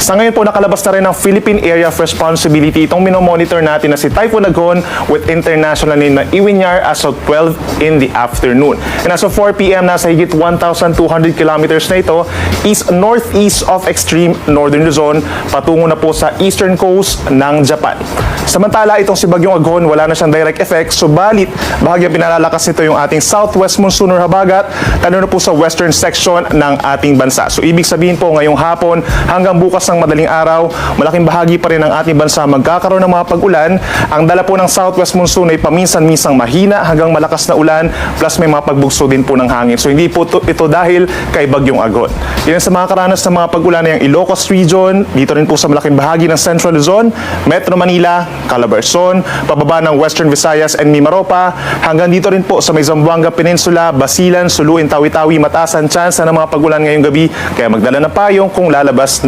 Sa ngayon po, nakalabas na rin ng Philippine Area of Responsibility itong minomonitor natin na si Typhoon Agon with international name na Iwinyar as of 12 in the afternoon. And as of 4 p.m. nasa higit 1,200 kilometers na ito is northeast of extreme northern Luzon patungo na po sa eastern coast ng Japan. Samantala, itong si Bagyong Agon wala na siyang direct effect, subalit bahagyang pinalalakas nito yung ating southwest monsoon or habagat lalo na po sa western section ng ating bansa. So ibig sabihin po ngayong hapon hanggang bukas ng madaling araw, malaking bahagi pa rin ng ating bansa magkakaroon ng mga pag-ulan. Ang dala po ng southwest monsoon ay paminsan-minsang mahina hanggang malakas na ulan plus may mga pagbugso din po ng hangin. So hindi po ito dahil kay Bagyong Agon. Yan sa mga karanas ng mga pag-ulan ng Ilocos region, dito rin po sa malaking bahagi ng Central Luzon, Metro Manila, Calabarzon, pababa ng Western Visayas and Mimaropa, hanggang dito rin po sa may Zamboanga Peninsula, Basilan, Suluin, Tawi-Tawi, mataas ang tsansa ng mga pag-ulan ngayong gabi, kaya magdala ng payong kung lalabas